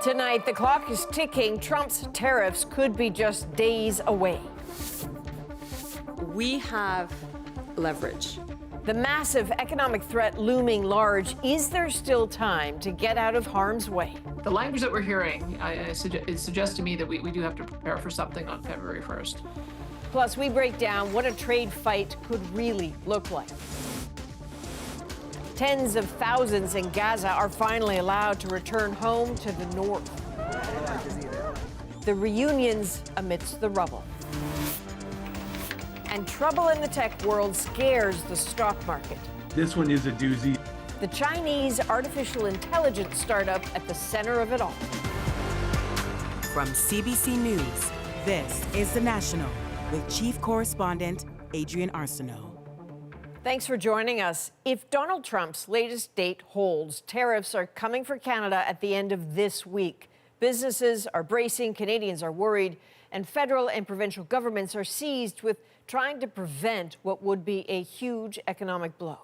Tonight, the clock is ticking. Trump's tariffs could be just days away. We have leverage. The massive economic threat looming large. Is there still time to get out of harm's way? The language that we're hearing it suggests to me that we do have to prepare for something on February 1st. Plus, we break down what a trade fight could really look like. Tens of thousands in Gaza are finally allowed to return home to the north. The reunions amidst the rubble. And trouble in the tech world scares the stock market. This one is a doozy. The Chinese artificial intelligence startup at the center of it all. From CBC News, this is The National with Chief Correspondent Adrienne Arsenault. Thanks for joining us. If Donald Trump's latest date holds, tariffs are coming for Canada at the end of this week. Businesses are bracing, Canadians are worried, and federal and provincial governments are seized with trying to prevent what would be a huge economic blow.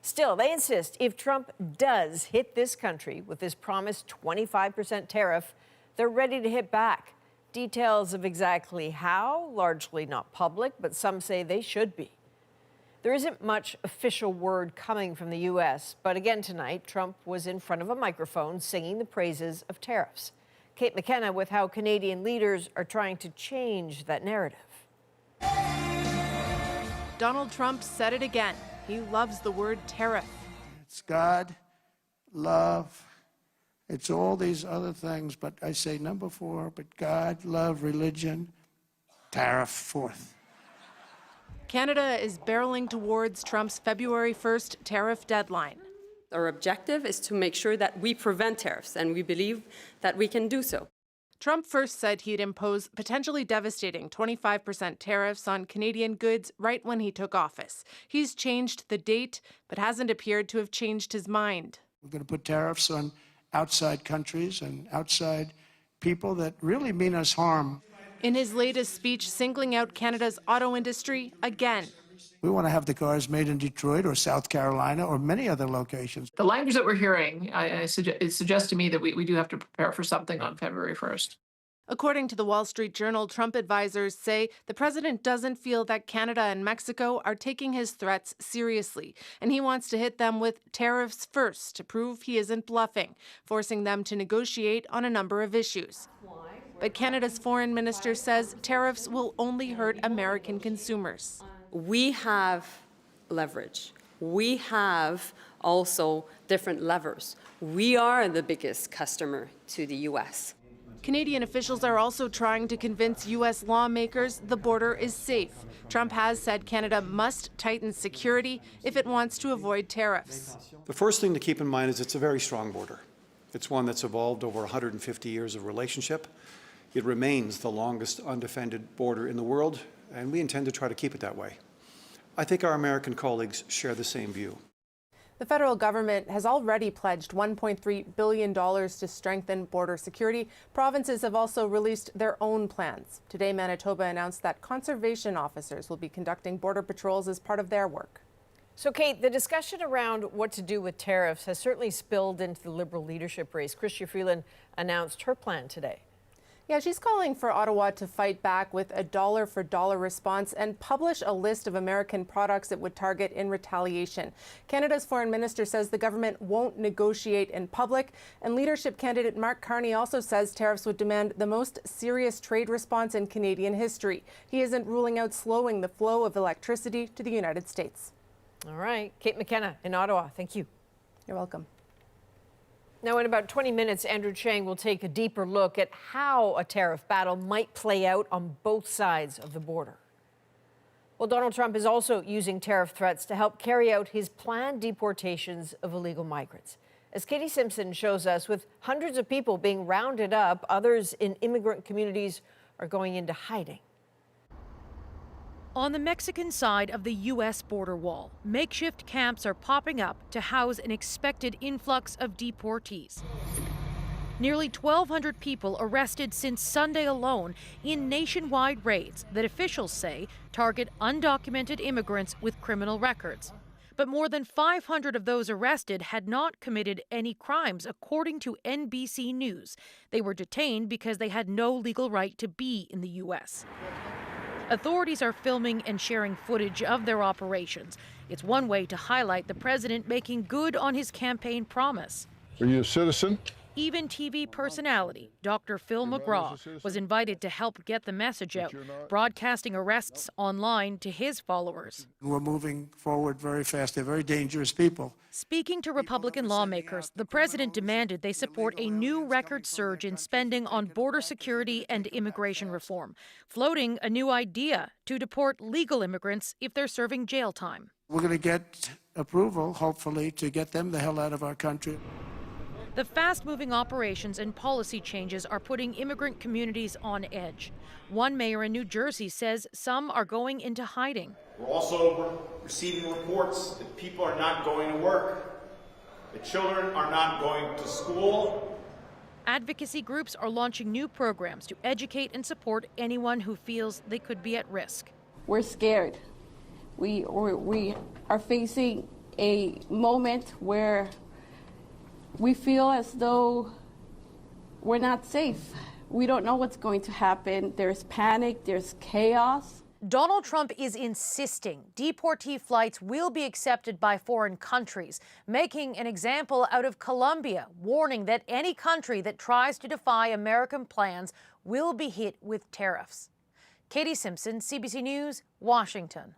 Still, they insist if Trump does hit this country with his promised 25% tariff, they're ready to hit back. Details of exactly how, largely not public, but some say they should be. There isn't much official word coming from the U.S., but again tonight, Trump was in front of a microphone singing the praises of tariffs. Kate McKenna with how Canadian leaders are trying to change that narrative. Donald Trump said it again. He loves the word tariff. It's God, love, it's all these other things, but I say number 4, but God, love, religion, tariff, fourth. Canada is barreling towards Trump's February 1st tariff deadline. Our objective is to make sure that we prevent tariffs, and we believe that we can do so. Trump first said he'd impose potentially devastating 25% tariffs on Canadian goods right when he took office. He's changed the date, but hasn't appeared to have changed his mind. We're going to put tariffs on outside countries and outside people that really mean us harm. In his latest speech, singling out Canada's auto industry again. We want to have the cars made in Detroit or South Carolina or many other locations. The language that we're hearing it suggests to me that we do have to prepare for something on February 1st. According to the Wall Street Journal, Trump advisors say the president doesn't feel that Canada and Mexico are taking his threats seriously, and he wants to hit them with tariffs first to prove he isn't bluffing, forcing them to negotiate on a number of issues. But Canada's foreign minister says tariffs will only hurt American consumers. We have leverage. We have also different levers. We are the biggest customer to the U.S. Canadian officials are also trying to convince U.S. lawmakers the border is safe. Trump has said Canada must tighten security if it wants to avoid tariffs. The first thing to keep in mind is it's a very strong border. It's one that's evolved over 150 years of relationship. It remains the longest undefended border in the world, and we intend to try to keep it that way. I think our American colleagues share the same view. The federal government has already pledged $1.3 billion to strengthen border security. Provinces have also released their own plans. Today, Manitoba announced that conservation officers will be conducting border patrols as part of their work. So, Kate, the discussion around what to do with tariffs has certainly spilled into the Liberal leadership race. Chrystia Freeland announced her plan today. Yeah, she's calling for Ottawa to fight back with a dollar-for-dollar response and publish a list of American products it would target in retaliation. Canada's foreign minister says the government won't negotiate in public, and leadership candidate Mark Carney also says tariffs would demand the most serious trade response in Canadian history. He isn't ruling out slowing the flow of electricity to the United States. All right. Kate McKenna in Ottawa. Thank you. You're welcome. Now, in about 20 minutes, Andrew Chang will take a deeper look at how a tariff battle might play out on both sides of the border. Well, Donald Trump is also using tariff threats to help carry out his planned deportations of illegal migrants. As Katie Simpson shows us, with hundreds of people being rounded up, others in immigrant communities are going into hiding. On the Mexican side of the U.S. border wall, makeshift camps are popping up to house an expected influx of deportees. Nearly 1,200 people arrested since Sunday alone in nationwide raids that officials say target undocumented immigrants with criminal records. But more than 500 of those arrested had not committed any crimes, according to NBC News. They were detained because they had no legal right to be in the U.S. Authorities are filming and sharing footage of their operations. It's one way to highlight the president making good on his campaign promise. Are you a citizen? Even TV personality Dr. Phil McGraw was invited to help get the message out, broadcasting arrests online to his followers. We're moving forward very fast. They're very dangerous people. Speaking to Republican lawmakers, the president demanded they support a new record surge in spending on border security and immigration reform, floating a new idea to deport legal immigrants if they're serving jail time. We're going to get approval, hopefully, to get them the hell out of our country. The fast-moving operations and policy changes are putting immigrant communities on edge. One mayor in New Jersey says some are going into hiding. We're also receiving reports that people are not going to work, that children are not going to school. Advocacy groups are launching new programs to educate and support anyone who feels they could be at risk. We're scared. We are facing a moment where we feel as though we're not safe. We don't know what's going to happen. There's panic, there's chaos. Donald Trump is insisting deportee flights will be accepted by foreign countries, making an example out of Colombia, warning that any country that tries to defy American plans will be hit with tariffs. Katie Simpson, CBC News, Washington.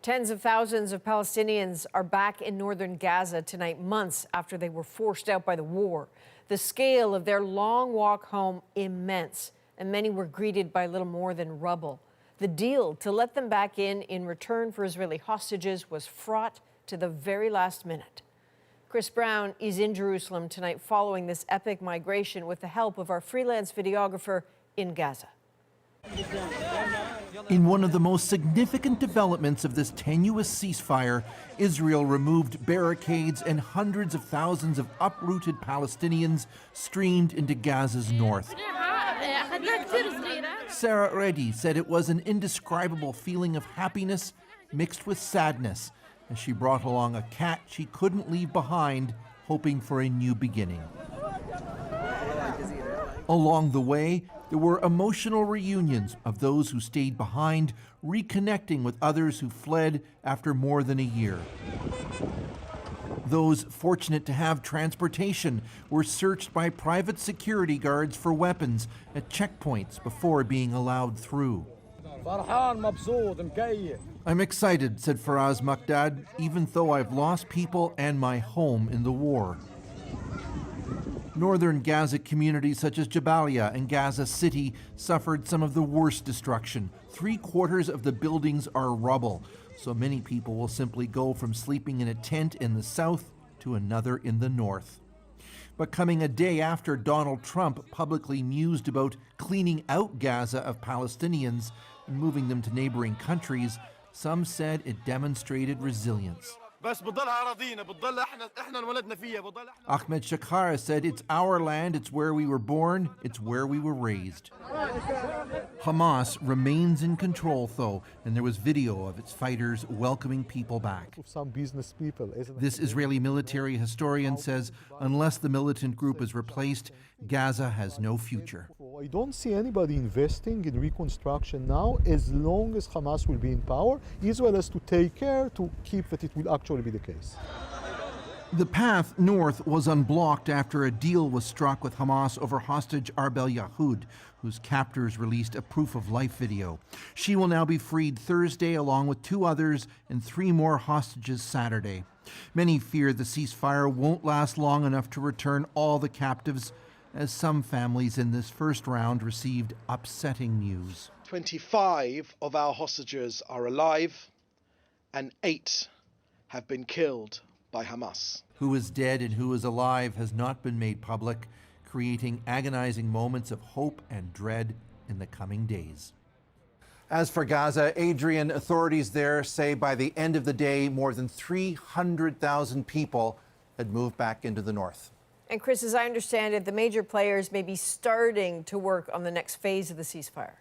Tens of thousands of Palestinians are back in northern Gaza tonight, months after they were forced out by the war. The scale of their long walk home immense, and many were greeted by little more than rubble. The deal to let them back in return for Israeli hostages was fraught to the very last minute. Chris Brown is in Jerusalem tonight following this epic migration with the help of our freelance videographer in Gaza. In one of the most significant developments of this tenuous ceasefire, Israel removed barricades and hundreds of thousands of uprooted Palestinians streamed into Gaza's north. Sarah Reddy said it was an indescribable feeling of happiness mixed with sadness as she brought along a cat she couldn't leave behind, hoping for a new beginning. Along the way, there were emotional reunions of those who stayed behind, reconnecting with others who fled after more than a year. Those fortunate to have transportation were searched by private security guards for weapons at checkpoints before being allowed through. I'm excited, said Faraz Maqdad, even though I've lost people and my home in the war. Northern Gaza communities such as Jabalia and Gaza City suffered some of the worst destruction. 3/4 of the buildings are rubble, so many people will simply go from sleeping in a tent in the south to another in the north. But coming a day after Donald Trump publicly mused about cleaning out Gaza of Palestinians and moving them to neighboring countries, some said it demonstrated resilience. Ahmed Shakara said it's our land, it's where we were born, it's where we were raised. Hamas remains in control, though, and there was video of its fighters welcoming people back. This Israeli military historian says unless the militant group is replaced, Gaza has no future. I don't see anybody investing in reconstruction now as long as Hamas will be in power. Israel has to take care to keep that it will actually be the case. The path north was unblocked after a deal was struck with Hamas over hostage Arbel Yahoud, whose captors released a proof-of-life video. She will now be freed Thursday along with 2 others and 3 more hostages Saturday. Many fear the ceasefire won't last long enough to return all the captives, as some families in this first round received upsetting news. 25 of our hostages are alive and 8 have been killed by Hamas. Who is dead and who is alive has not been made public, creating agonizing moments of hope and dread in the coming days. As for Gaza, Adrienne, authorities there say by the end of the day, more than 300,000 people had moved back into the north. And Chris, as I understand it, the major players may be starting to work on the next phase of the ceasefire.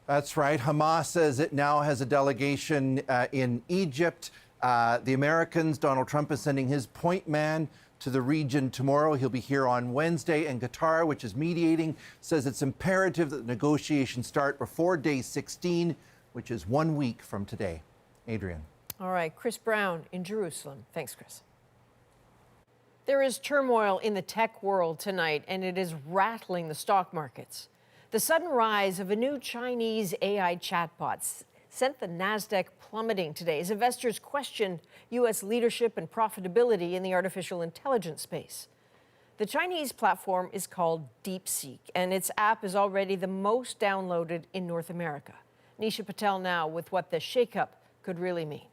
That's right. Hamas says it now has a delegation in Egypt. The Americans, Donald Trump is sending his point man to the region tomorrow. He'll be here on Wednesday, and Qatar, which is mediating, says it's imperative that the negotiations start before day 16, which is 1 week from today. Adrienne. All right, Chris Brown in Jerusalem. Thanks, Chris. There is turmoil in the tech world tonight, and it is rattling the stock markets. The sudden rise of a new Chinese AI chatbot sent the NASDAQ plummeting today as investors questioned U.S. leadership and profitability in the artificial intelligence space. The Chinese platform is called DeepSeek, and its app is already the most downloaded in North America. Nisha Patel now with what the shakeup could really mean.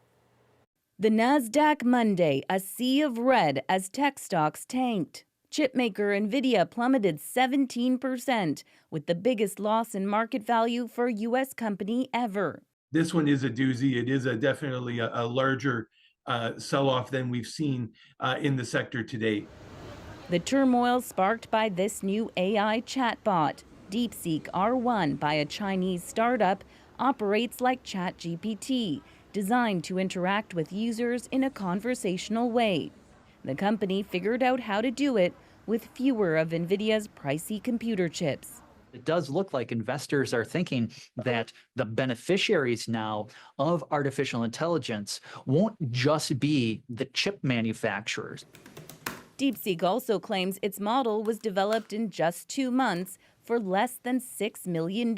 The NASDAQ Monday, a sea of red as tech stocks tanked. Chipmaker NVIDIA plummeted 17%, with the biggest loss in market value for a U.S. company ever. This one is a doozy. It is definitely a larger sell-off than we've seen in the sector to date. The turmoil sparked by this new AI chatbot. DeepSeek R1 by a Chinese startup operates like ChatGPT, designed to interact with users in a conversational way. The company figured out how to do it with fewer of NVIDIA's pricey computer chips. It does look like investors are thinking that the beneficiaries now of artificial intelligence won't just be the chip manufacturers. DeepSeek also claims its model was developed in just 2 months for less than $6 million.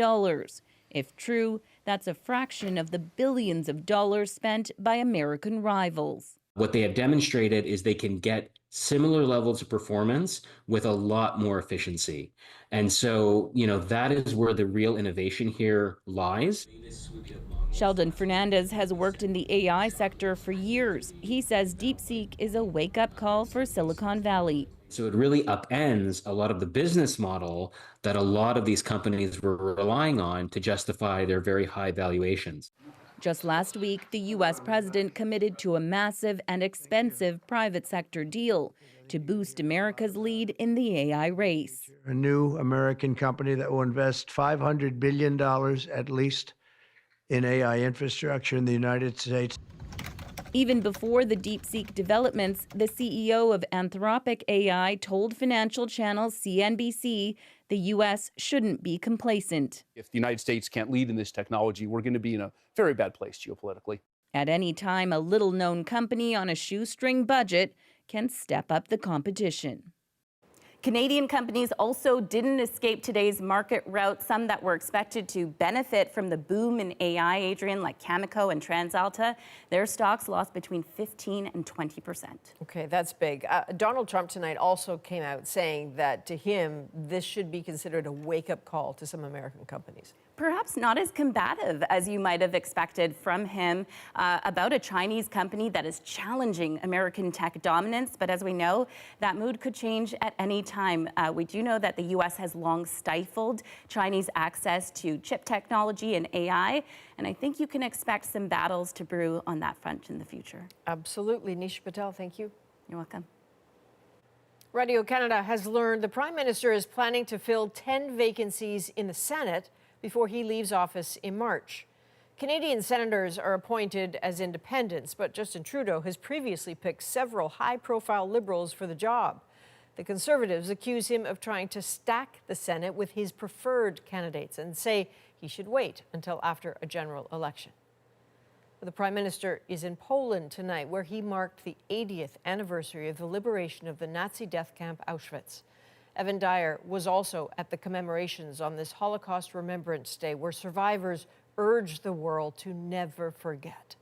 If true, that's a fraction of the billions of dollars spent by American rivals. What they have demonstrated is they can get similar levels of performance with a lot more efficiency. And so, that is where the real innovation here lies. Sheldon Fernandez has worked in the AI sector for years. He says DeepSeek is a wake-up call for Silicon Valley. So it really upends a lot of the business model that a lot of these companies were relying on to justify their very high valuations. Just last week, the U.S. president committed to a massive and expensive private sector deal to boost America's lead in the AI race. A new American company that will invest $500 billion at least in AI infrastructure in the United States. Even before the DeepSeek developments, the CEO of Anthropic AI told financial channel CNBC the U.S. shouldn't be complacent. If the United States can't lead in this technology, we're going to be in a very bad place geopolitically. At any time, a little-known company on a shoestring budget can step up the competition. Canadian companies also didn't escape today's market rout, some that were expected to benefit from the boom in AI, Adrienne, like Cameco and TransAlta. Their stocks lost between 15 and 20%. Okay, that's big. Donald Trump tonight also came out saying that to him, this should be considered a wake-up call to some American companies. Perhaps not as combative as you might have expected from him about a Chinese company that is challenging American tech dominance. But as we know, that mood could change at any time. We do know that the U.S. has long stifled Chinese access to chip technology and AI. And I think you can expect some battles to brew on that front in the future. Absolutely. Nisha Patel, thank you. You're welcome. Radio Canada has learned the Prime Minister is planning to fill 10 vacancies in the Senate before he leaves office in March. Canadian senators are appointed as independents, but Justin Trudeau has previously picked several high-profile Liberals for the job. The Conservatives accuse him of trying to stack the Senate with his preferred candidates and say he should wait until after a general election. The Prime Minister is in Poland tonight, where he marked the 80th anniversary of the liberation of the Nazi death camp Auschwitz. Evan Dyer was also at the commemorations on this Holocaust Remembrance Day, where survivors urged the world to never forget.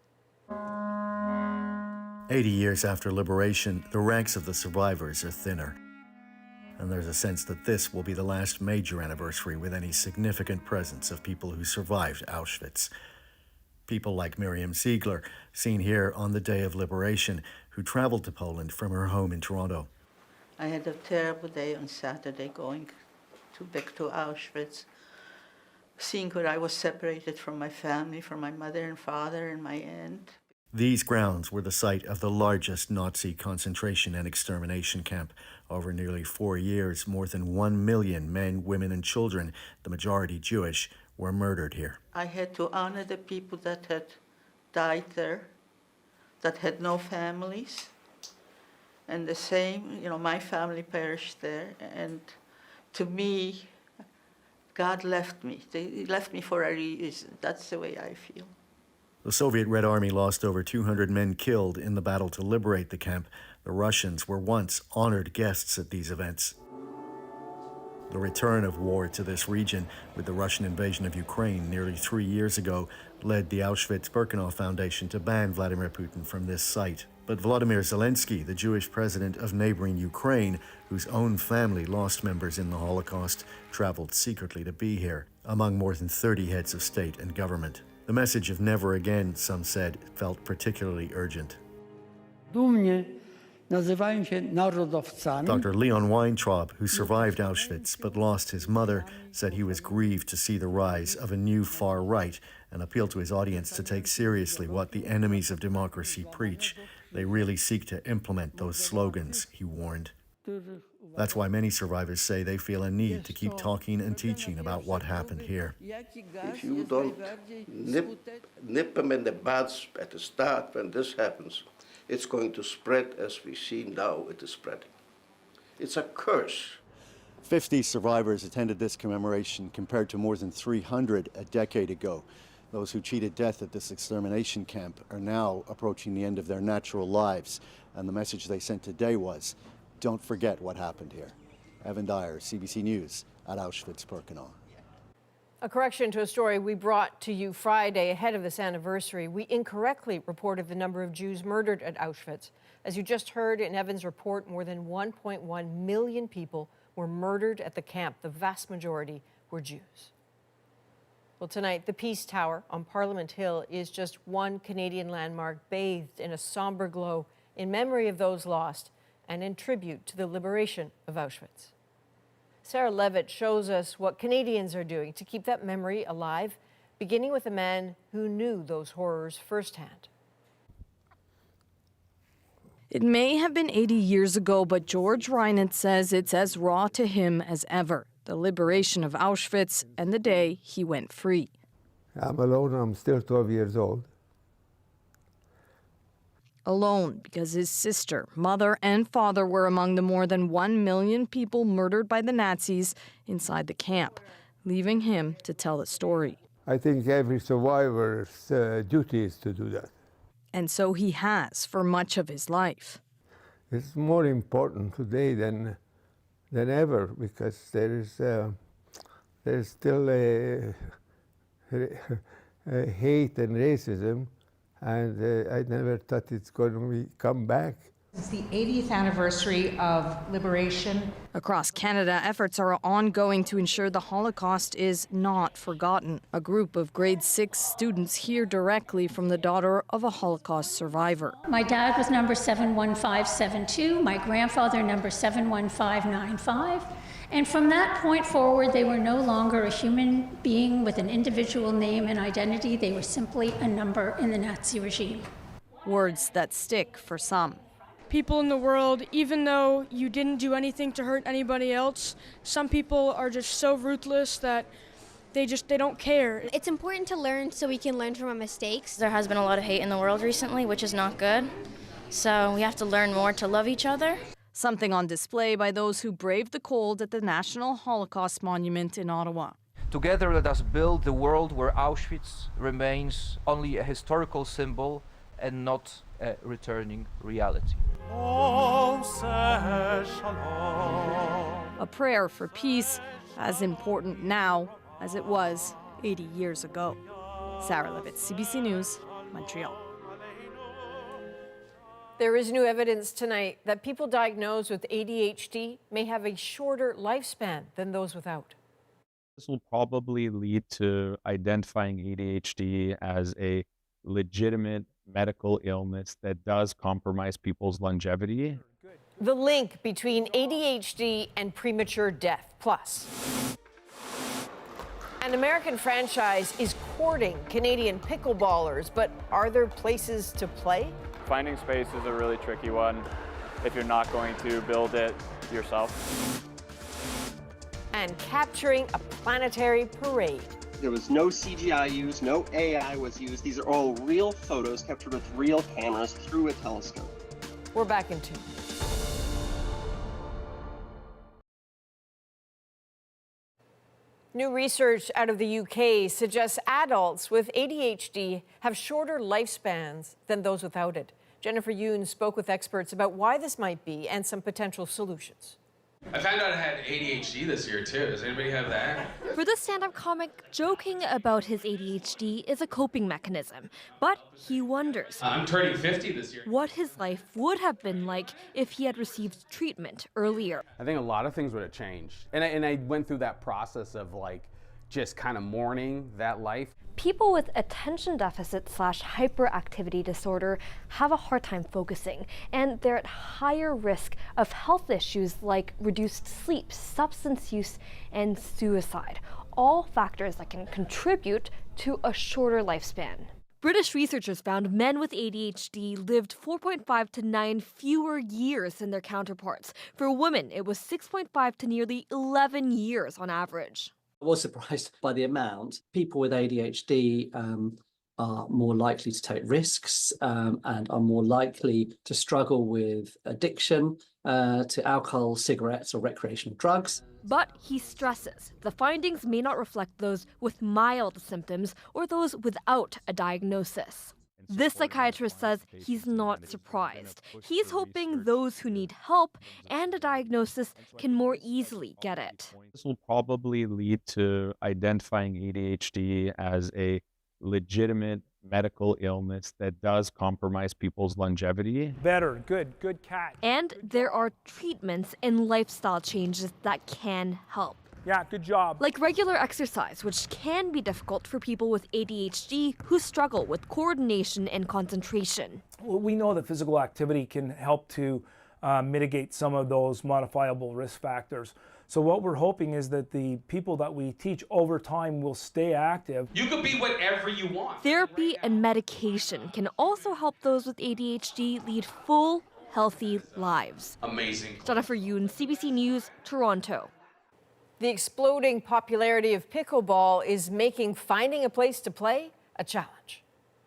80 years after liberation, the ranks of the survivors are thinner. And there's a sense that this will be the last major anniversary with any significant presence of people who survived Auschwitz. People like Miriam Siegler, seen here on the day of liberation, who traveled to Poland from her home in Toronto. I had a terrible day on Saturday going back to Auschwitz, seeing where I was separated from my family, from my mother and father and my aunt. These grounds were the site of the largest Nazi concentration and extermination camp. Over nearly 4 years, more than 1 million men, women, and children, the majority Jewish, were murdered here. I had to honor the people that had died there, that had no families. And the same, my family perished there. And to me, God left me. He left me for a reason. That's the way I feel. The Soviet Red Army lost over 200 men killed in the battle to liberate the camp. The Russians were once honored guests at these events. The return of war to this region, with the Russian invasion of Ukraine nearly 3 years ago, led the Auschwitz-Birkenau Foundation to ban Vladimir Putin from this site. But Volodymyr Zelensky, the Jewish president of neighboring Ukraine, whose own family lost members in the Holocaust, traveled secretly to be here, among more than 30 heads of state and government. The message of never again, some said, felt particularly urgent. Dr. Leon Weintraub, who survived Auschwitz but lost his mother, said he was grieved to see the rise of a new far right and appealed to his audience to take seriously what the enemies of democracy preach. They really seek to implement those slogans, he warned. That's why many survivors say they feel a need to keep talking and teaching about what happened here. If you don't nip them in the bud at the start when this happens, it's going to spread as we see now it is spreading. It's a curse. 50 survivors attended this commemoration compared to more than 300 a decade ago. Those who cheated death at this extermination camp are now approaching the end of their natural lives. And the message they sent today was, don't forget what happened here. Evan Dyer, CBC News at Auschwitz-Birkenau. A correction to a story we brought to you Friday ahead of this anniversary. We incorrectly reported the number of Jews murdered at Auschwitz. As you just heard in Evan's report, more than 1.1 million people were murdered at the camp. The vast majority were Jews. Well, tonight, the Peace Tower on Parliament Hill is just one Canadian landmark bathed in a somber glow in memory of those lost and in tribute to the liberation of Auschwitz. Sarah Levitt shows us what Canadians are doing to keep that memory alive, beginning with a man who knew those horrors firsthand. It may have been 80 years ago, but George Reinert says it's as raw to him as ever. The liberation of Auschwitz and the day he went free. I'm alone, I'm still 12 years old. Alone because his sister, mother, and father were among the more than 1 million people murdered by the Nazis inside the camp, leaving him to tell the story. I think every survivor's duty is to do that. And so he has for much of his life. It's more important today than ever, because there's still a hate and racism, and I never thought it's going to come back. It's the 80th anniversary of liberation. Across Canada, efforts are ongoing to ensure the Holocaust is not forgotten. A group of grade 6 students hear directly from the daughter of a Holocaust survivor. My dad was number 71572, my grandfather number 71595. And from that point forward, they were no longer a human being with an individual name and identity. They were simply a number in the Nazi regime. Words that stick for some. People in the world, even though you didn't do anything to hurt anybody else, some people are just so ruthless that they don't care. It's important to learn so we can learn from our mistakes. There has been a lot of hate in the world recently, which is not good. So we have to learn more to love each other. Something on display by those who braved the cold at the National Holocaust Monument in Ottawa. Together, let us build the world where Auschwitz remains only a historical symbol and not a returning reality. A prayer for peace, as important now as it was 80 years ago. Sarah Levitt, CBC News, Montreal. There is new evidence tonight that people diagnosed with ADHD may have a shorter lifespan than those without. This will probably lead to identifying ADHD as a legitimate medical illness that does compromise people's longevity. The link between ADHD and premature death. Plus, an American franchise is courting Canadian pickleballers, but are there places to play? Finding space is a really tricky one if you're not going to build it yourself. and capturing a planetary parade. There was no CGI used, no AI was used. These are all real photos captured with real cameras through a telescope. We're back in 2 minutes. New research out of the UK suggests adults with ADHD have shorter lifespans than those without it. Jennifer Yoon spoke with experts about why this might be and some potential solutions. I found out I had ADHD this year, too. Does anybody have that? For the stand-up comic, joking about his ADHD is a coping mechanism. But he wonders I'm turning 50 this year. What his life would have been like if he had received treatment earlier. I think a lot of things would have changed. And I went through that process of just kind of mourning that life. People with attention deficit / hyperactivity disorder have a hard time focusing, and they're at higher risk of health issues like reduced sleep, substance use, and suicide, all factors that can contribute to a shorter lifespan. British researchers found men with ADHD lived 4.5 to 9 fewer years than their counterparts. For women, it was 6.5 to nearly 11 years on average. I was surprised by the amount. People with ADHD are more likely to take risks and are more likely to struggle with addiction to alcohol, cigarettes, or recreational drugs. But he stresses the findings may not reflect those with mild symptoms or those without a diagnosis. This psychiatrist says he's not surprised. He's hoping those who need help and a diagnosis can more easily get it. This will probably lead to identifying ADHD as a legitimate medical illness that does compromise people's longevity. Better, good cat. And there are treatments and lifestyle changes that can help. Yeah, good job. Like regular exercise, which can be difficult for people with ADHD who struggle with coordination and concentration. Well, we know that physical activity can help to mitigate some of those modifiable risk factors. So what we're hoping is that the people that we teach over time will stay active. You could be whatever you want. Therapy and medication can also help those with ADHD lead full, healthy lives. Amazing. Jennifer Yoon, CBC News, Toronto. The exploding popularity of pickleball is making finding a place to play a challenge.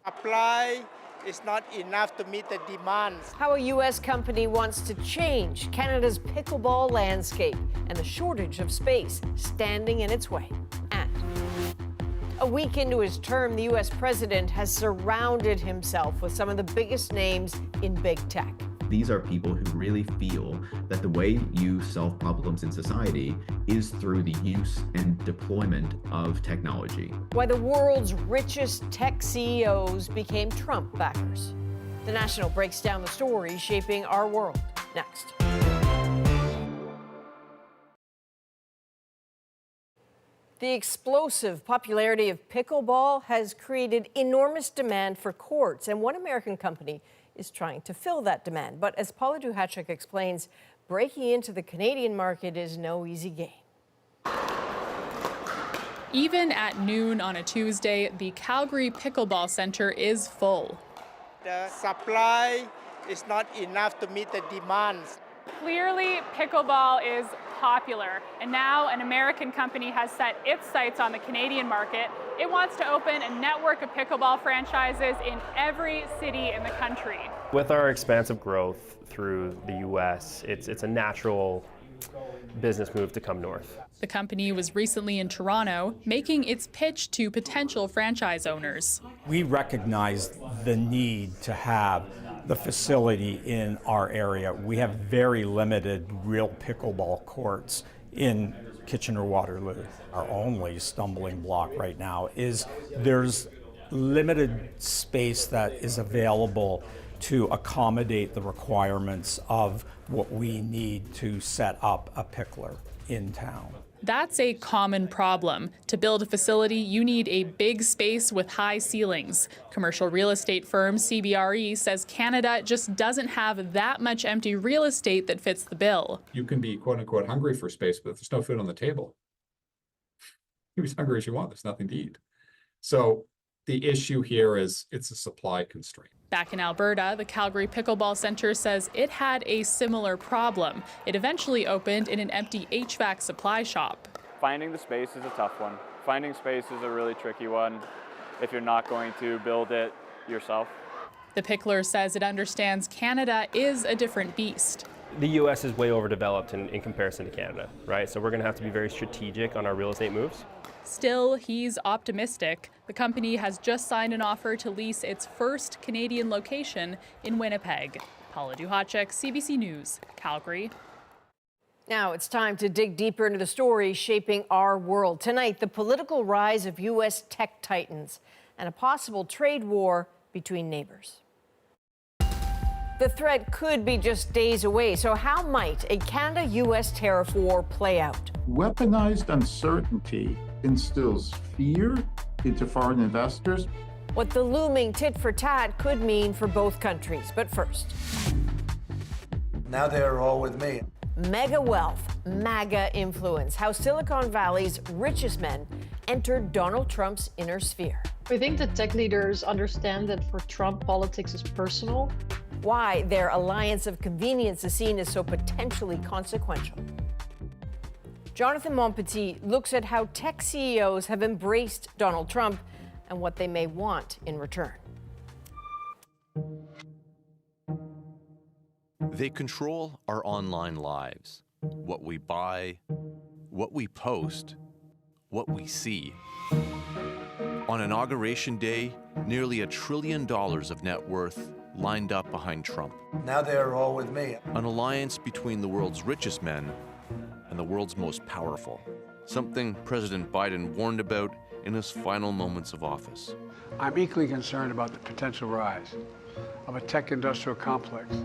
Supply is not enough to meet the demands. How a U.S. company wants to change Canada's pickleball landscape and the shortage of space standing in its way. And a week into his term, the U.S. president has surrounded himself with some of the biggest names in big tech. These are people who really feel that the way you solve problems in society is through the use and deployment of technology. Why the world's richest tech CEOs became Trump backers. The National breaks down the story shaping our world. Next. The explosive popularity of pickleball has created enormous demand for courts, and one American company is trying to fill that demand. But as Paula Duhatschek explains, breaking into the Canadian market is no easy game. Even at noon on a Tuesday, the Calgary Pickleball Center is full. The supply is not enough to meet the demands. Clearly, pickleball is popular, and now an American company has set its sights on the Canadian market. It wants to open a network of pickleball franchises in every city in the country. With our expansive growth through the U.S., it's a natural business move to come north. The company was recently in Toronto, making its pitch to potential franchise owners. We recognized the need to have the facility in our area. We have very limited real pickleball courts in Kitchener-Waterloo. Our only stumbling block right now is there's limited space that is available to accommodate the requirements of what we need to set up a pickler in town. That's a common problem. To build a facility, you need a big space with high ceilings. Commercial real estate firm CBRE says Canada just doesn't have that much empty real estate that fits the bill. You can be quote unquote hungry for space, but if there's no food on the table, you're as hungry as you want, there's nothing to eat. So the issue here is it's a supply constraint. Back in Alberta, the Calgary Pickleball Center says it had a similar problem. It eventually opened in an empty HVAC supply shop. Finding the space is a tough one. Finding space is a really tricky one if you're not going to build it yourself. The Pickler says it understands Canada is a different beast. The U.S. is way overdeveloped in comparison to Canada, right? So we're going to have to be very strategic on our real estate moves. Still, he's optimistic. The company has just signed an offer to lease its first Canadian location in Winnipeg. Paula Duhacek, CBC News, Calgary. Now it's time to dig deeper into the stories shaping our world. Tonight, the political rise of U.S. tech titans and a possible trade war between neighbors. The threat could be just days away, so how might a Canada-U.S. tariff war play out? Weaponized uncertainty instills fear into foreign investors. What the looming tit-for-tat could mean for both countries. But first, now they're all with me. Mega wealth, MAGA influence, how Silicon Valley's richest men entered Donald Trump's inner sphere. I think that tech leaders understand that for Trump, politics is personal. Why their alliance of convenience is seen as so potentially consequential. Jonathan Monpetit looks at how tech CEOs have embraced Donald Trump and what they may want in return. They control our online lives, what we buy, what we post, what we see. On Inauguration Day, nearly $1 trillion of net worth lined up behind Trump. Now they're all with me. An alliance between the world's richest men and the world's most powerful. Something President Biden warned about in his final moments of office. I'm equally concerned about the potential rise of a tech industrial complex.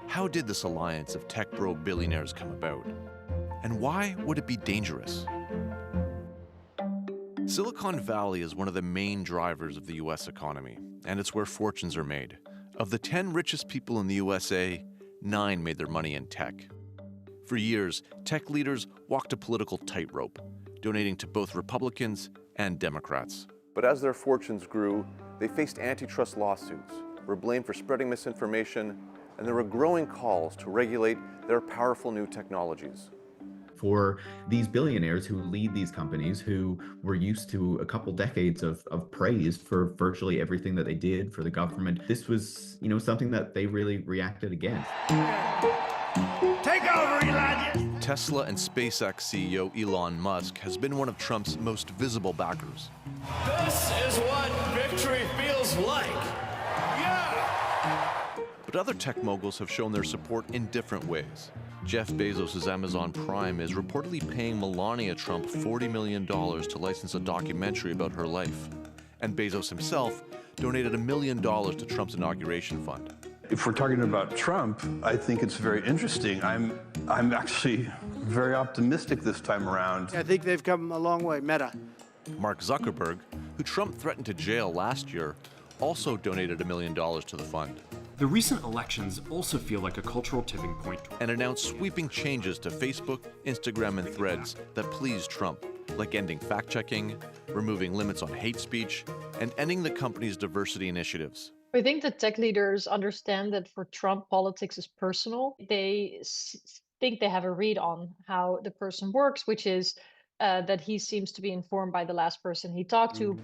How did this alliance of tech bro billionaires come about? And why would it be dangerous? Silicon Valley is one of the main drivers of the U.S. economy, and it's where fortunes are made. Of the 10 richest people in the USA, 9 made their money in tech. For years, tech leaders walked a political tightrope, donating to both Republicans and Democrats. But as their fortunes grew, they faced antitrust lawsuits, were blamed for spreading misinformation, and there were growing calls to regulate their powerful new technologies. For these billionaires who lead these companies, who were used to a couple decades of praise for virtually everything that they did for the government, this was, something that they really reacted against. Take over, Elijah! Tesla and SpaceX CEO Elon Musk has been one of Trump's most visible backers. This is what victory feels like. Yeah! But other tech moguls have shown their support in different ways. Jeff Bezos' Amazon Prime is reportedly paying Melania Trump $40 million to license a documentary about her life. And Bezos himself donated $1 million to Trump's inauguration fund. If we're talking about Trump, I think it's very interesting. I'm actually very optimistic this time around. I think they've come a long way, Meta. Mark Zuckerberg, who Trump threatened to jail last year, also donated $1 million to the fund. The recent elections also feel like a cultural tipping point. And announced sweeping changes to Facebook, Instagram, and Threads that pleased Trump, like ending fact-checking, removing limits on hate speech, and ending the company's diversity initiatives. I think that tech leaders understand that for Trump, politics is personal. They think they have a read on how the person works, which is that he seems to be informed by the last person he talked to.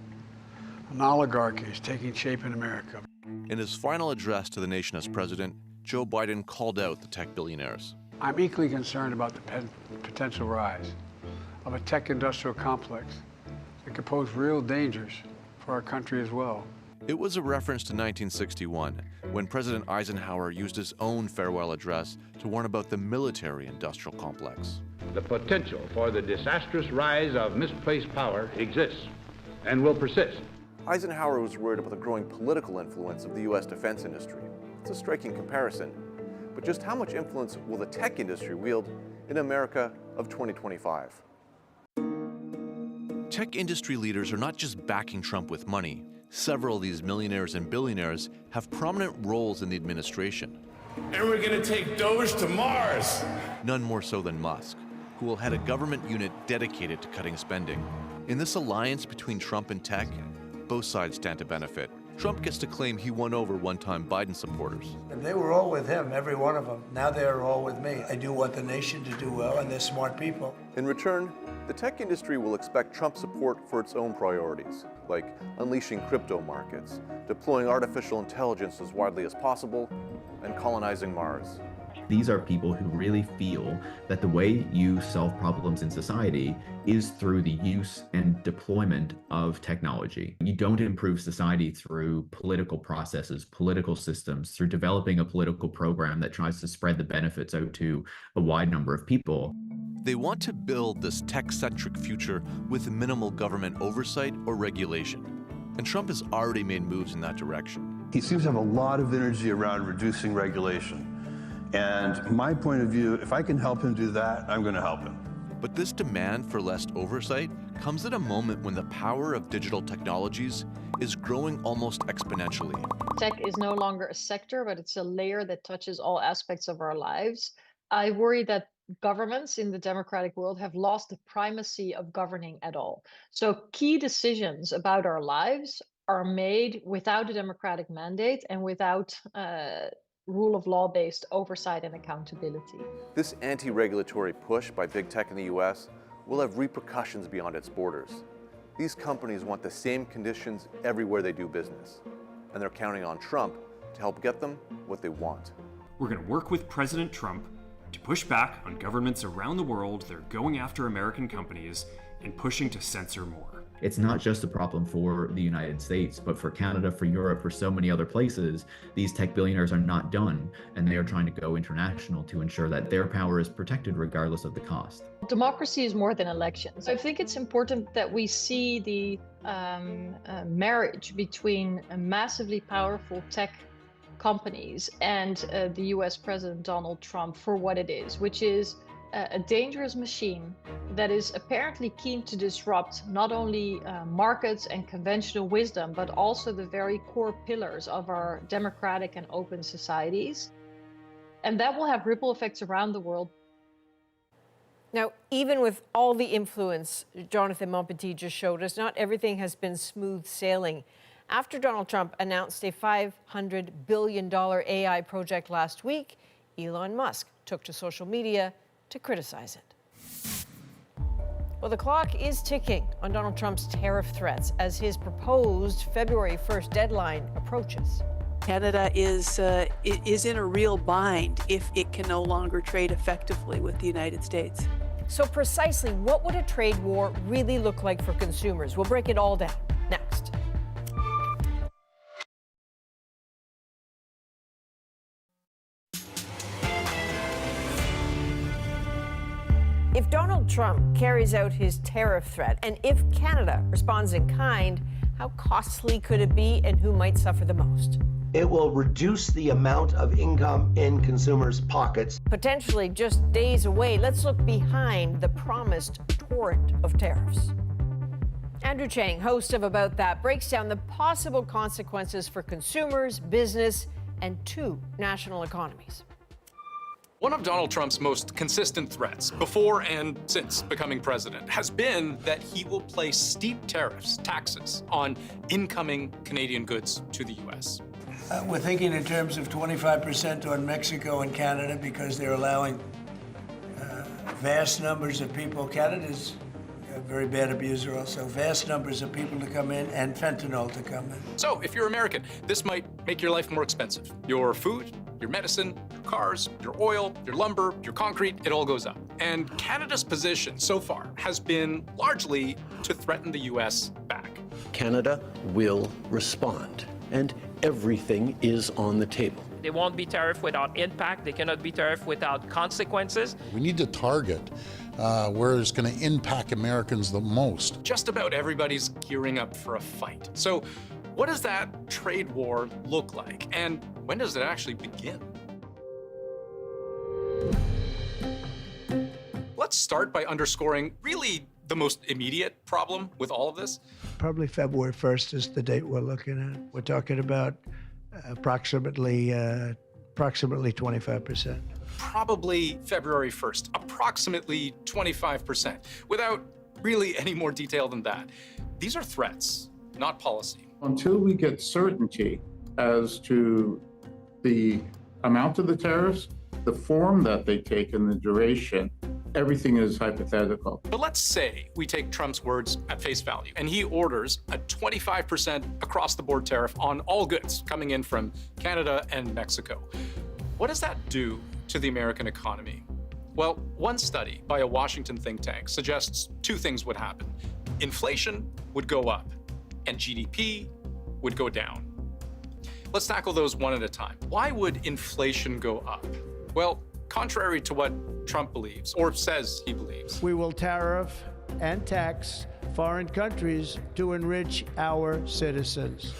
An oligarchy is taking shape in America. In his final address to the nation as president, Joe Biden called out the tech billionaires. I'm equally concerned about the potential rise of a tech industrial complex that could pose real dangers for our country as well. It was a reference to 1961, when President Eisenhower used his own farewell address to warn about the military-industrial complex. The potential for the disastrous rise of misplaced power exists and will persist. Eisenhower was worried about the growing political influence of the U.S. defense industry. It's a striking comparison. But just how much influence will the tech industry wield in America of 2025? Tech industry leaders are not just backing Trump with money. Several of these millionaires and billionaires have prominent roles in the administration. And we're going to take Doge to Mars. None more so than Musk, who will head a government unit dedicated to cutting spending. In this alliance between Trump and tech, both sides stand to benefit. Trump gets to claim he won over one-time Biden supporters. And they were all with him, every one of them. Now they're all with me. I do want the nation to do well, and they're smart people. In return, The tech industry will expect Trump support for its own priorities, like unleashing crypto markets, deploying artificial intelligence as widely as possible, and colonizing Mars. These are people who really feel that the way you solve problems in society is through the use and deployment of technology. You don't improve society through political processes, political systems, through developing a political program that tries to spread the benefits out to a wide number of people. They want to build this tech-centric future with minimal government oversight or regulation. And Trump has already made moves in that direction. He seems to have a lot of energy around reducing regulation. And my point of view, if I can help him do that, I'm going to help him. But this demand for less oversight comes at a moment when the power of digital technologies is growing almost exponentially. Tech is no longer a sector, but it's a layer that touches all aspects of our lives. I worry that governments in the democratic world have lost the primacy of governing at all. So key decisions about our lives are made without a democratic mandate and without rule of law-based oversight and accountability. This anti-regulatory push by big tech in the US will have repercussions beyond its borders. These companies want the same conditions everywhere they do business, and they're counting on Trump to help get them what they want. We're going to work with President Trump to push back on governments around the world that are going after American companies and pushing to censor more. It's not just a problem for the United States, but for Canada, for Europe, for so many other places. These tech billionaires are not done, and they are trying to go international to ensure that their power is protected regardless of the cost. Democracy is more than elections. I think it's important that we see the marriage between massively powerful tech companies and the US President Donald Trump for what it is, which is a dangerous machine that is apparently keen to disrupt not only markets and conventional wisdom, but also the very core pillars of our democratic and open societies. And that will have ripple effects around the world. Now, even with all the influence Jonathan Monpetit just showed us, not everything has been smooth sailing. After Donald Trump announced a $500 billion AI project last week, Elon Musk took to social media to criticize it. Well, the clock is ticking on Donald Trump's tariff threats as his proposed February 1st deadline approaches. Canada is in a real bind if it can no longer trade effectively with the United States. So precisely what would a trade war really look like for consumers? We'll break it all down next. If Donald Trump carries out his tariff threat, and if Canada responds in kind, how costly could it be and who might suffer the most? It will reduce the amount of income in consumers' pockets. Potentially just days away, let's look behind the promised torrent of tariffs. Andrew Chang, host of About That, breaks down the possible consequences for consumers, business, and two national economies. One of Donald Trump's most consistent threats, before and since becoming president, has been that he will place steep tariffs, taxes, on incoming Canadian goods to the U.S. We're thinking in terms of 25% on Mexico and Canada because they're allowing vast numbers of people. Canada's a very bad abuser also. Vast numbers of people to come in and fentanyl to come in. So if you're American, this might make your life more expensive. Your food, your medicine, your cars, your oil, your lumber, your concrete, it all goes up. And Canada's position so far has been largely to threaten the U.S. back. Canada will respond, and everything is on the table. They won't be tariffed without impact. They cannot be tariffed without consequences. We need to target where it's going to impact Americans the most. Just about everybody's gearing up for a fight. So what does that trade war look like? And when does it actually begin? Let's start by underscoring really the most immediate problem with all of this. Probably February 1st is the date we're looking at. We're talking about approximately 25%. Probably February 1st, approximately 25%, without really any more detail than that. These are threats, not policy. Until we get certainty as to the amount of the tariffs, the form that they take, and the duration, everything is hypothetical. But let's say we take Trump's words at face value and he orders a 25% across-the-board tariff on all goods coming in from Canada and Mexico. What does that do to the American economy? Well, one study by a Washington think tank suggests two things would happen. Inflation would go up and GDP would go down. Let's tackle those one at a time. Why would inflation go up? Well, contrary to what Trump believes, or says he believes, We will tariff and tax foreign countries to enrich our citizens.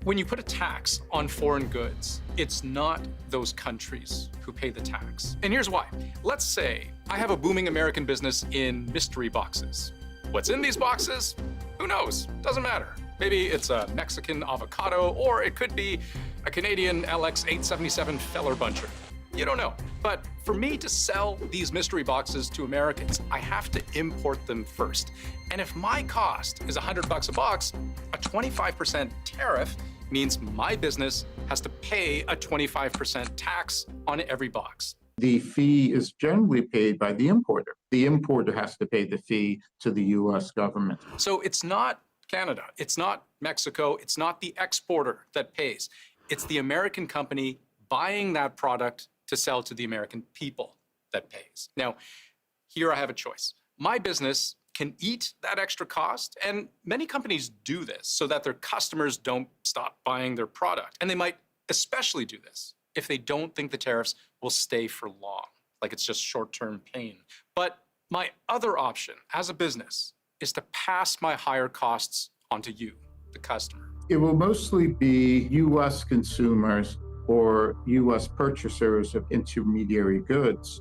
when you put a tax on foreign goods, it's not those countries who pay the tax. And here's why. Let's say I have a booming American business in mystery boxes. What's in these boxes? Who knows? Doesn't matter. Maybe it's a Mexican avocado, or it could be a Canadian LX877 Feller Buncher. You don't know. But for me to sell these mystery boxes to Americans, I have to import them first. And if my cost is $100 a box, a 25% tariff means my business has to pay a 25% tax on every box. The fee is generally paid by the importer. The importer has to pay the fee to the U.S. government. So it's not Canada, it's not Mexico, it's not the exporter that pays. It's the American company buying that product to sell to the American people that pays. Now, here I have a choice. My business can eat that extra cost, and many companies do this so that their customers don't stop buying their product. And they might especially do this if they don't think the tariffs will stay for long, like it's just short-term pain. But my other option as a business is to pass my higher costs onto you, the customer. It will mostly be U.S. consumers or U.S. purchasers of intermediary goods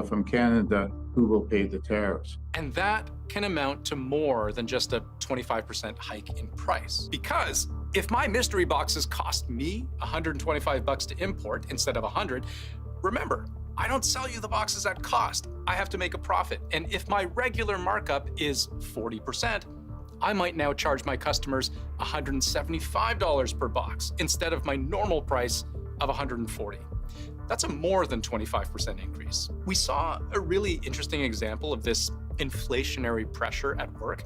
from Canada who will pay the tariffs. And that can amount to more than just a 25% hike in price. Because if my mystery boxes cost me $125 to import instead of $100, remember, I don't sell you the boxes at cost. I have to make a profit. And if my regular markup is 40%, I might now charge my customers $175 per box instead of my normal price of $140. That's a more than 25% increase. We saw a really interesting example of this inflationary pressure at work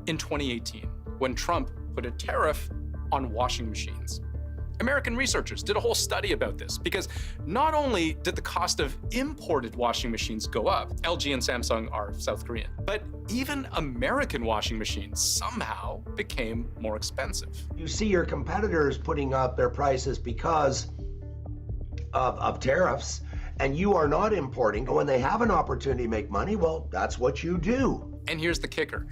in 2018 when Trump put a tariff on washing machines. American researchers did a whole study about this because not only did the cost of imported washing machines go up, LG and Samsung are South Korean, but even American washing machines somehow became more expensive. You see your competitors putting up their prices because of tariffs, and you are not importing. When they have an opportunity to make money, well, that's what you do. And here's the kicker.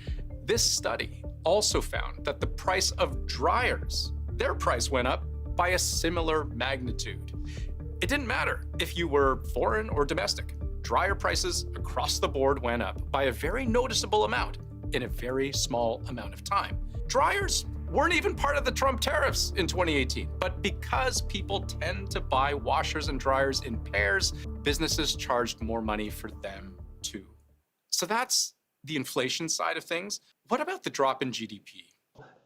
This study also found that the price of dryers, their price went up by a similar magnitude. It didn't matter if you were foreign or domestic. Dryer prices across the board went up by a very noticeable amount in a very small amount of time. Dryers weren't even part of the Trump tariffs in 2018, but because people tend to buy washers and dryers in pairs, businesses charged more money for them too. So that's the inflation side of things. What about the drop in GDP?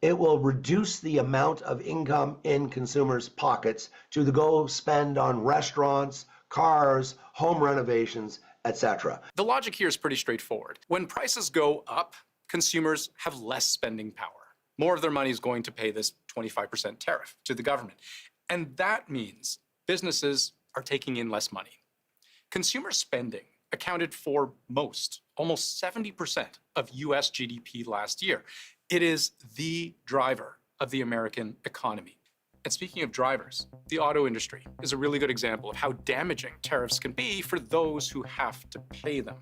It will reduce the amount of income in consumers' pockets to go spend on restaurants, cars, home renovations, etc. The logic here is pretty straightforward. When prices go up, consumers have less spending power. More of their money is going to pay this 25% tariff to the government. And that means businesses are taking in less money. Consumer spending accounted for almost 70% of US GDP last year. It is the driver of the American economy. And speaking of drivers, the auto industry is a really good example of how damaging tariffs can be for those who have to pay them.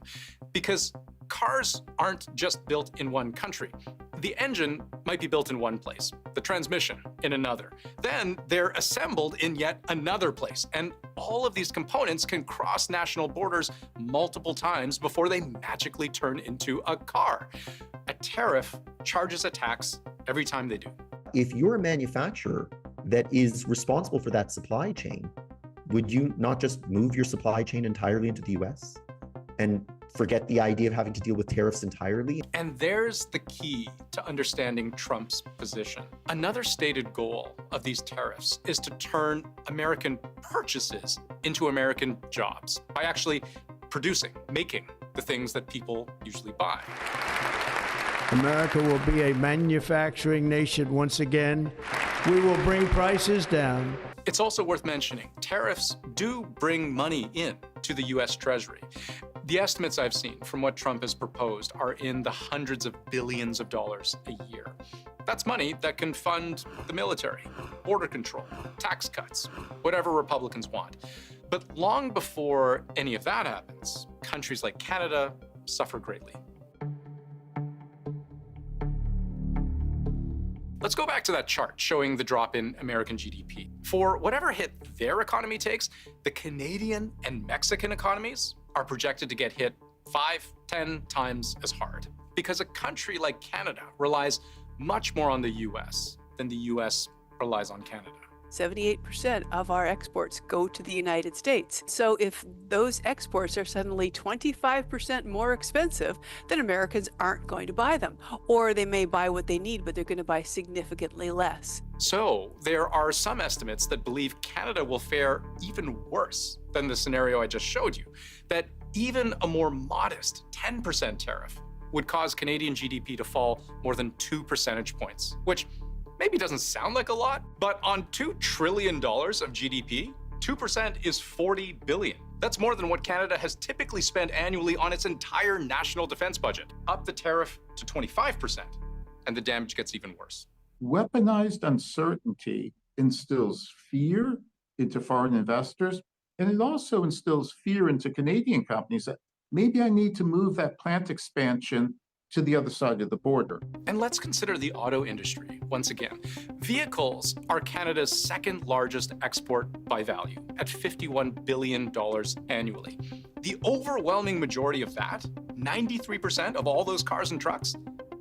Because cars aren't just built in one country. The engine might be built in one place, the transmission in another. Then they're assembled in yet another place. And all of these components can cross national borders multiple times before they magically turn into a car. A tariff charges a tax every time they do. If you're a manufacturer that is responsible for that supply chain, would you not just move your supply chain entirely into the US and forget the idea of having to deal with tariffs entirely? And there's the key to understanding Trump's position. Another stated goal of these tariffs is to turn American purchases into American jobs by actually producing, making the things that people usually buy. America will be a manufacturing nation once again. We will bring prices down. It's also worth mentioning, tariffs do bring money in to the U.S. Treasury. The estimates I've seen from what Trump has proposed are in the hundreds of billions of dollars a year. That's money that can fund the military, border control, tax cuts, whatever Republicans want. But long before any of that happens, countries like Canada suffer greatly. Let's go back to that chart showing the drop in American GDP. For whatever hit their economy takes, the Canadian and Mexican economies are projected to get hit 5-10 times as hard. Because a country like Canada relies much more on the US than the US relies on Canada. 78% of our exports go to the United States. So if those exports are suddenly 25% more expensive, then Americans aren't going to buy them. Or they may buy what they need, but they're going to buy significantly less. So there are some estimates that believe Canada will fare even worse than the scenario I just showed you, that even a more modest 10% tariff would cause Canadian GDP to fall more than 2 percentage points, which maybe doesn't sound like a lot, but on $2 trillion of GDP, 2% is $40 billion. That's more than what Canada has typically spent annually on its entire national defense budget. Up the tariff to 25%, and the damage gets even worse. Weaponized uncertainty instills fear into foreign investors, and it also instills fear into Canadian companies that maybe I need to move that plant expansion to the other side of the border. And let's consider the auto industry once again. Vehicles are Canada's second largest export by value at $51 billion annually. The overwhelming majority of that, 93% of all those cars and trucks,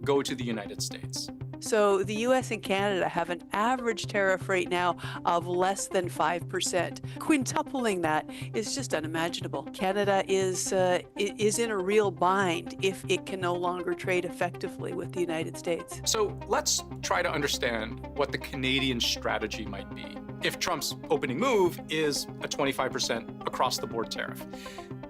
go to the United States. So the U.S. and Canada have an average tariff rate now of less than 5%. Quintupling that is just unimaginable. Canada is in a real bind if it can no longer trade effectively with the United States. So let's try to understand what the Canadian strategy might be if Trump's opening move is a 25% across-the-board tariff.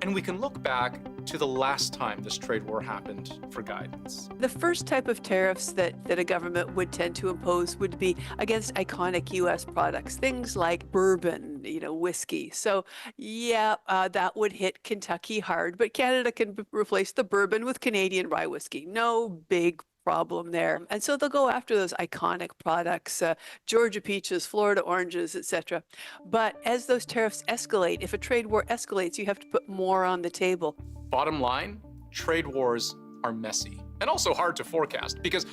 And we can look back to the last time this trade war happened for guidance. The first type of tariffs that a government would tend to impose would be against iconic U.S. products, things like bourbon, whiskey. So yeah, that would hit Kentucky hard, but Canada can replace the bourbon with Canadian rye whiskey. No big problem there. And so they'll go after those iconic products, Georgia peaches, Florida oranges, etc. But as those tariffs escalate, if a trade war escalates, you have to put more on the table. Bottom line, trade wars are messy and also hard to forecast because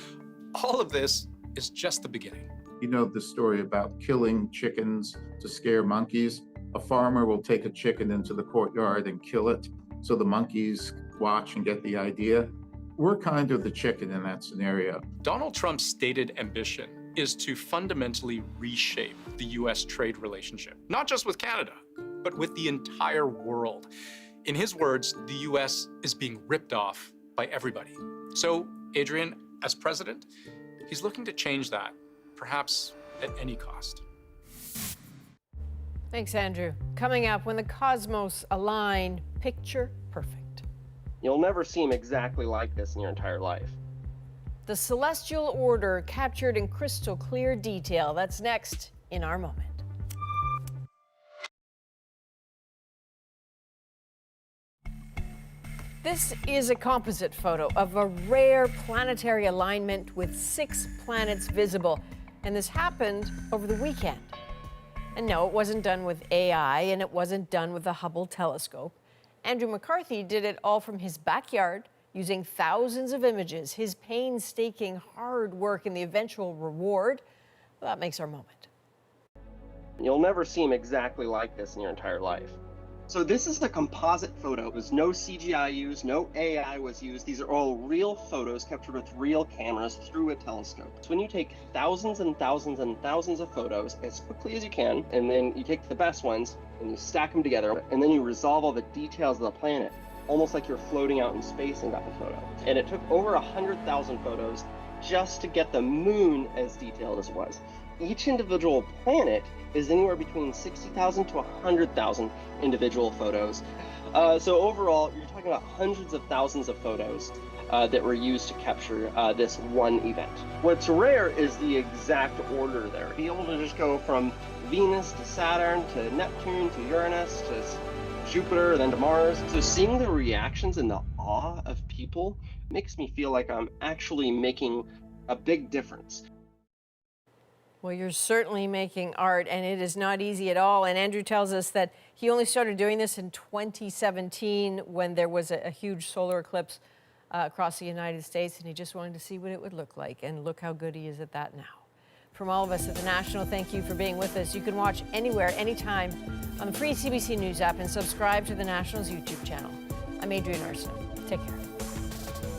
all of this is just the beginning. You know the story about killing chickens to scare monkeys? A farmer will take a chicken into the courtyard and kill it so the monkeys watch and get the idea. We're kind of the chicken in that scenario. Donald Trump's stated ambition is to fundamentally reshape the U.S. trade relationship, not just with Canada, but with the entire world. In his words, the U.S. is being ripped off by everybody. So, Adrienne, as president, he's looking to change that, perhaps at any cost. Thanks, Andrew. Coming up, when the cosmos align, picture perfect. You'll never seem exactly like this in your entire life. The celestial order captured in crystal clear detail. That's next in our moment. This is a composite photo of a rare planetary alignment with 6 planets visible. And this happened over the weekend. And no, it wasn't done with AI, and it wasn't done with the Hubble telescope. Andrew McCarthy did it all from his backyard, using thousands of images, his painstaking hard work, and the eventual reward. Well, that makes our moment. You'll never seem exactly like this in your entire life. So this is a composite photo. There's no CGI used, no AI was used. These are all real photos captured with real cameras through a telescope. So when you take thousands and thousands and thousands of photos as quickly as you can, and then you take the best ones and you stack them together, and then you resolve all the details of the planet, almost like you're floating out in space and got the photo. And it took over 100,000 photos just to get the moon as detailed as it was. Each individual planet is anywhere between 60,000 to 100,000 individual photos. So overall, you're talking about hundreds of thousands of photos that were used to capture this one event. What's rare is the exact order there. Be able to just go from Venus to Saturn to Neptune to Uranus to Jupiter, then to Mars. So seeing the reactions and the awe of people makes me feel like I'm actually making a big difference. Well, you're certainly making art, and it is not easy at all. And Andrew tells us that he only started doing this in 2017 when there was a huge solar eclipse across the United States, and he just wanted to see what it would look like. And look how good he is at that now. From all of us at The National, thank you for being with us. You can watch anywhere, anytime on the free CBC News app and subscribe to The National's YouTube channel. I'm Adrienne Arsenault. Take care.